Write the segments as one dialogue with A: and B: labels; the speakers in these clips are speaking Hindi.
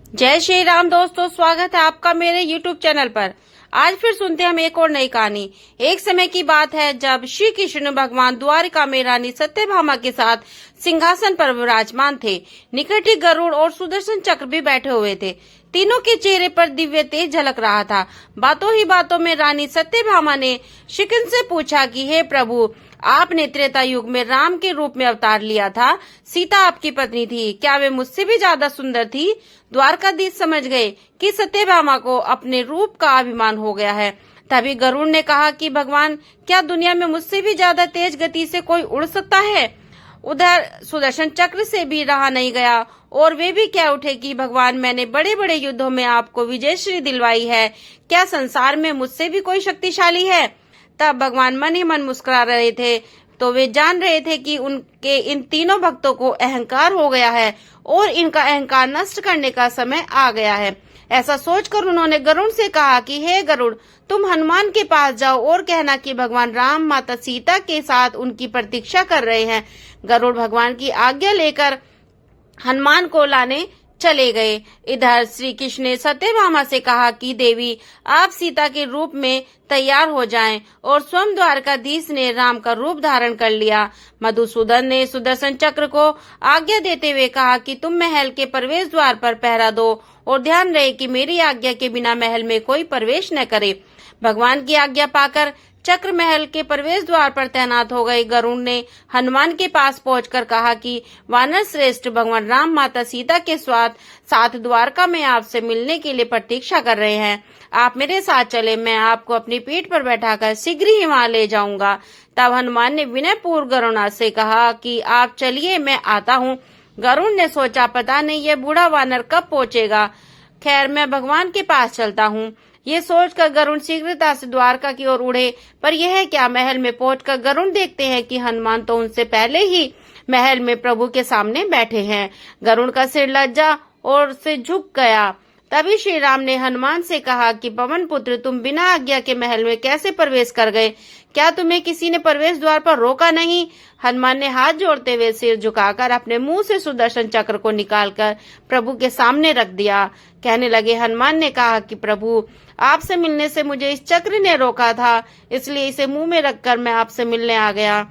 A: जय श्री राम दोस्तों, स्वागत है आपका मेरे YouTube चैनल पर। आज फिर सुनते हैं हम एक और नई कहानी। एक समय की बात है जब श्री कृष्ण भगवान द्वारिका में रानी सत्यभामा के साथ सिंहासन पर विराजमान थे। निकट ही गरुड़ और सुदर्शन चक्र भी बैठे हुए थे। तीनों के चेहरे पर दिव्य तेज झलक रहा था। बातों ही बातों में रानी सत्यभामा ने श्री कृष्ण से पूछा कि हे प्रभु, आपने त्रेता युग में राम के रूप में अवतार लिया था। सीता आपकी पत्नी थी, क्या वे मुझसे भी ज्यादा सुंदर थी? द्वारकाधीश समझ गए कि सत्यभामा को अपने रूप का अभिमान हो गया है। तभी गरुड़ ने कहा कि भगवान, क्या दुनिया में मुझसे भी ज्यादा तेज गति से कोई उड़ सकता है? उधर सुदर्शन चक्र से भी रहा नहीं गया और वे भी कह उठे कि भगवान, मैंने बड़े बड़े युद्धों में आपको विजयश्री दिलवाई है, क्या संसार में मुझसे भी कोई शक्तिशाली है? तब भगवान मन ही मन मुस्कुरा रहे थे, तो वे जान रहे थे कि उनके इन तीनों भक्तों को अहंकार हो गया है और इनका अहंकार नष्ट करने का समय आ गया है। ऐसा सोचकर उन्होंने गरुड़ से कहा कि हे गरुड़, तुम हनुमान के पास जाओ और कहना कि भगवान राम माता सीता के साथ उनकी प्रतीक्षा कर रहे हैं। गरुड़ भगवान की आज्ञा लेकर हनुमान को लाने चले गए। इधर श्री कृष्ण ने सत्यभामा से कहा कि देवी, आप सीता के रूप में तैयार हो जाएं, और स्वयं द्वारकाधीश ने राम का रूप धारण कर लिया। मधुसूदन ने सुदर्शन चक्र को आज्ञा देते हुए कहा कि तुम महल के प्रवेश द्वार पर पहरा दो और ध्यान रहे कि मेरी आज्ञा के बिना महल में कोई प्रवेश न करे। भगवान की आज्ञा पाकर चक्र महल के प्रवेश द्वार पर तैनात हो गए। गरुड़ ने हनुमान के पास पहुंचकर कहा कि वानर श्रेष्ठ, भगवान राम माता सीता के साथ द्वारका में आपसे मिलने के लिए प्रतीक्षा कर रहे हैं। आप मेरे साथ चले, मैं आपको अपनी पीठ पर बैठाकर शीघ्र ही वहां ले जाऊंगा। तब हनुमान ने विनयपूर्वक गरुड़ से कहा कि आप चलिए, मैं आता हूँ। गरुड़ ने सोचा, पता नहीं ये बूढ़ा वानर कब पहुंचेगा। खैर, मैं भगवान के पास चलता हूँ। ये सोचकर गरुड़ शीघ्रता से द्वारका की ओर उड़े। पर यह क्या, महल में पहुंचकर गरुड़ देखते हैं कि हनुमान तो उनसे पहले ही महल में प्रभु के सामने बैठे हैं। गरुड़ का सिर लज्जा और से झुक गया। तभी श्री राम ने हनुमान से कहा कि पवन पुत्र, तुम बिना आज्ञा के महल में कैसे प्रवेश कर गए? क्या तुम्हें किसी ने प्रवेश द्वार पर रोका नहीं? हनुमान ने हाथ जोड़ते हुए सिर झुकाकर अपने मुंह से सुदर्शन चक्र को निकालकर प्रभु के सामने रख दिया। कहने लगे, हनुमान ने कहा कि प्रभु, आपसे मिलने से मुझे इस चक्र ने रोका था, इसलिए इसे मुंह में रखकर मैं आपसे मिलने आ गया,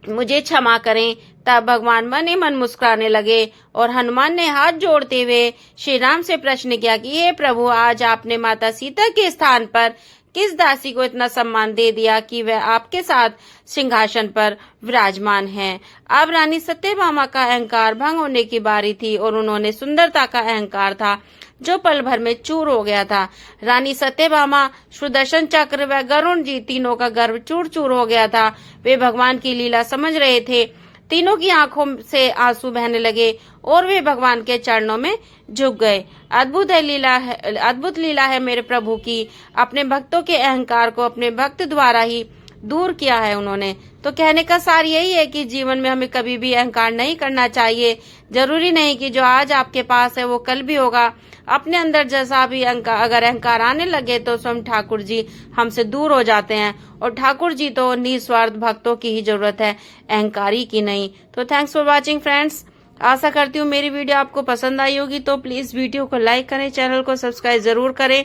A: मुझे क्षमा करें। तब भगवान मन ही मन मुस्कुराने लगे और हनुमान ने हाथ जोड़ते हुए श्री राम से प्रश्न किया कि हे प्रभु, आज आपने माता सीता के स्थान पर किस दासी को इतना सम्मान दे दिया कि वह आपके साथ सिंहासन पर विराजमान है? अब रानी सत्यभामा का अहंकार भंग होने की बारी थी और उन्होंने सुंदरता का अहंकार था जो पल भर में चूर हो गया था। रानी सत्यभामा, सुदर्शन चक्र व गरुड़ जी तीनों का गर्व चूर चूर हो गया था। वे भगवान की लीला समझ रहे थे। तीनों की आंखों से आंसू बहने लगे और वे भगवान के चरणों में झुक गए। अद्भुत लीला है मेरे प्रभु की। अपने भक्तों के अहंकार को अपने भक्त द्वारा ही दूर किया है उन्होंने। तो कहने का सार यही है कि जीवन में हमें कभी भी अहंकार नहीं करना चाहिए। जरूरी नहीं कि जो आज आपके पास है वो कल भी होगा। अपने अंदर जैसा भी अगर अहंकार आने लगे तो स्वयं ठाकुर जी हमसे दूर हो जाते हैं, और ठाकुर जी तो निस्वार्थ भक्तों की ही जरूरत है, अहंकारी की नहीं। तो थैंक्स फॉर वॉचिंग फ्रेंड्स। आशा करती हूँ मेरी वीडियो आपको पसंद आई होगी। तो प्लीज वीडियो को लाइक करें, चैनल को सब्सक्राइब जरूर करें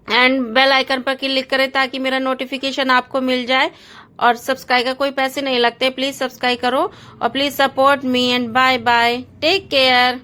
A: एंड बेल आइकन पर क्लिक करें ताकि मेरा नोटिफिकेशन आपको मिल जाए। और सब्सक्राइब का कोई पैसे नहीं लगते, प्लीज सब्सक्राइब करो और please support me and bye bye, take care.